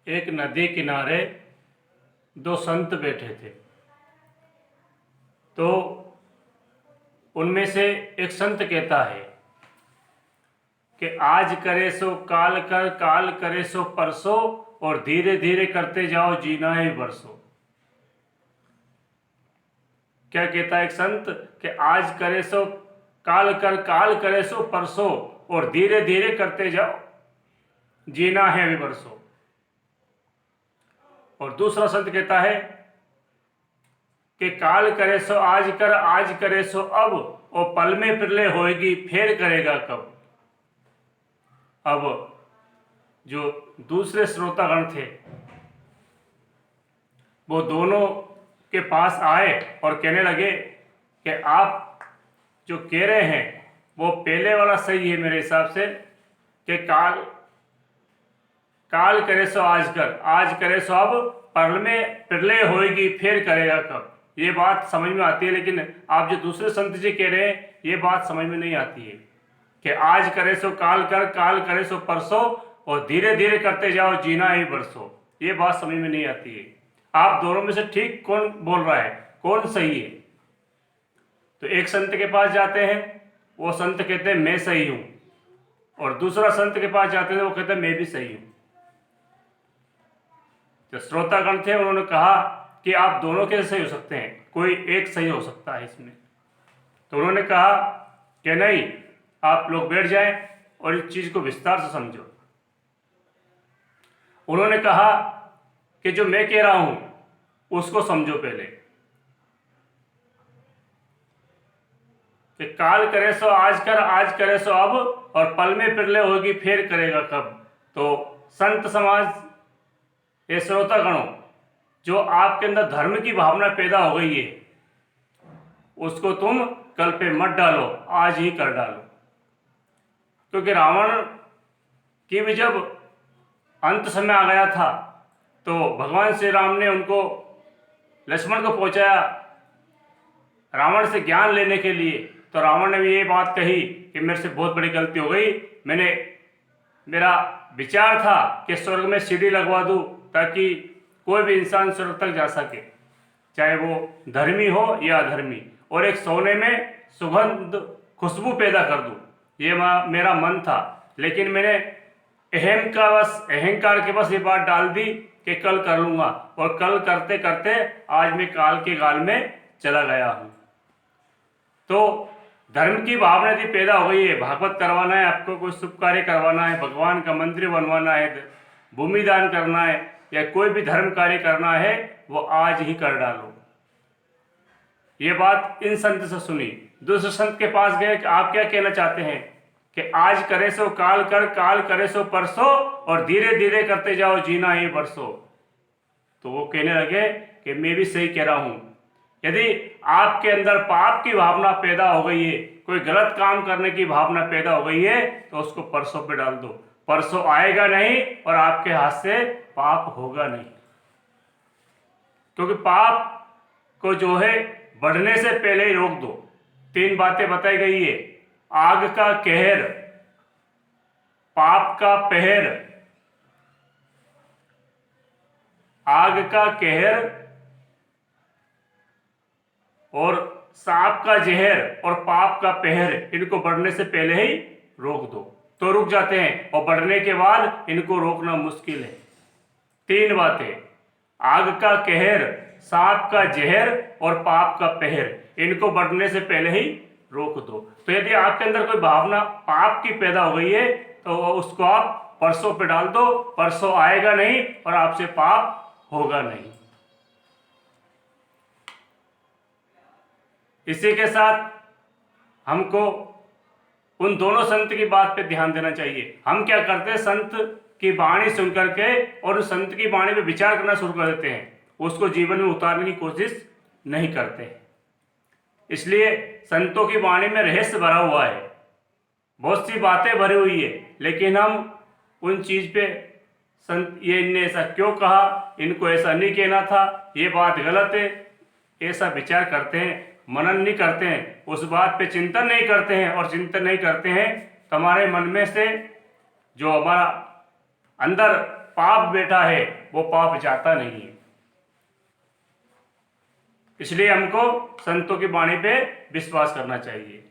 एक नदी किनारे दो संत बैठे थे। तो उनमें से एक संत कहता है कि आज करे सो काल कर, काल करे सो परसों, और धीरे धीरे करते जाओ जीना है बरसों। क्या कहता है एक संत कि आज करे सो काल कर, काल करे सो परसों, और धीरे धीरे करते जाओ जीना है अभी बरसों। और दूसरा संत कहता है कि काल करे सो आज कर, आज करे सो अब, और पल में पिरले होएगी फेर करेगा कब। अब जो दूसरे श्रोतागण थे वो दोनों के पास आए और कहने लगे कि आप जो कह रहे हैं वो पहले वाला सही है मेरे हिसाब से, कि काल काल करे सो आज कर, आज करे सो अब, पल में पिरले होएगी फिर करेगा कब। ये बात समझ में आती है, लेकिन आप जो दूसरे संत जी कह रहे हैं ये बात समझ में नहीं आती है कि आज करे सो काल कर, काल करे सो परसों, और धीरे धीरे करते जाओ जीना ही बरसों। ये बात समझ में नहीं आती है। आप दोनों में से ठीक कौन बोल रहा है, कौन सही है? तो एक संत के पास जाते हैं, वो संत कहते हैं मैं सही हूं, और दूसरा संत के पास जाते हैं वो कहते हैं मैं भी सही हूं। जो श्रोतागण थे उन्होंने कहा कि आप दोनों कैसे सही हो सकते हैं, कोई एक सही हो सकता है इसमें। तो उन्होंने कहा कि नहीं, आप लोग बैठ जाएं और इस चीज को विस्तार से समझो। उन्होंने कहा कि जो मैं कह रहा हूं उसको समझो पहले, कि काल करे सो आज कर, आज करे सो अब, और पल में पिरले होगी फिर करेगा कब। तो संत समाज, ये श्रोतागणों, जो आपके अंदर धर्म की भावना पैदा हो गई है उसको तुम कल पे मत डालो, आज ही कर डालो। क्योंकि रावण की भी जब अंत समय आ गया था तो भगवान श्री राम ने उनको, लक्ष्मण को पहुंचाया रावण से ज्ञान लेने के लिए। तो रावण ने भी ये बात कही कि मेरे से बहुत बड़ी गलती हो गई, मेरा विचार था कि स्वर्ग में सीढ़ी लगवा दूं ताकि कोई भी इंसान स्वर्ग तक जा सके, चाहे वो धर्मी हो या अधर्मी, और एक सोने में सुगंध खुशबू पैदा कर दूं, ये मेरा मन था। लेकिन मैंने अहंकार के बस ये बात डाल दी कि कल कर लूंगा, और कल करते करते आज मैं काल के गाल में चला गया हूं। तो धर्म की भावना यदि पैदा हो गई है, भागवत करवाना है आपको, कोई शुभ कार्य करवाना है, भगवान का मंदिर बनवाना है, भूमि दान करना है, या कोई भी धर्म कार्य करना है, वो आज ही कर डालो। ये बात इन संत से सुनी। दूसरे संत के पास गए कि आप क्या कहना चाहते हैं, कि आज करे सो काल कर, काल करे सो परसों, और धीरे धीरे करते जाओ जीना ही बरसों। तो वो कहने लगे कि मैं भी सही कह रहा हूं। यदि आपके अंदर पाप की भावना पैदा हो गई है, कोई गलत काम करने की भावना पैदा हो गई है, तो उसको परसों पे डाल दो। परसों आएगा नहीं और आपके हाथ से पाप होगा नहीं। क्योंकि पाप को जो है बढ़ने से पहले ही रोक दो। 3 बातें बताई गई है: आग का कहर, पाप का पहर, आग का कहर, और सांप का जहर और पाप का पहर, इनको बढ़ने से पहले ही रोक दो तो रुक जाते हैं, और बढ़ने के बाद इनको रोकना मुश्किल है। 3 बातें: आग का कहर, सांप का जहर और पाप का पहर, इनको बढ़ने से पहले ही रोक दो। तो यदि आपके अंदर कोई भावना पाप की पैदा हो गई है तो उसको आप परसों पे डाल दो, परसों आएगा नहीं और आपसे पाप होगा नहीं। इसी के साथ हमको उन दोनों संत की बात पे ध्यान देना चाहिए। हम क्या करते हैं, संत की वाणी सुन करके और उस संत की वाणी पे विचार करना शुरू कर देते हैं, उसको जीवन में उतारने की कोशिश नहीं करते। इसलिए संतों की वाणी में रहस्य भरा हुआ है, बहुत सी बातें भरी हुई है, लेकिन हम उन चीज पे संत ये इनने ऐसा क्यों कहा, इनको ऐसा नहीं कहना था, ये बात गलत है, ऐसा विचार करते हैं, मनन नहीं करते हैं, उस बात पे चिंतन नहीं करते हैं। और चिंतन नहीं करते हैं तो हमारे मन में से जो हमारा अंदर पाप बैठा है वो पाप जाता नहीं है। इसलिए हमको संतों की वाणी पे विश्वास करना चाहिए।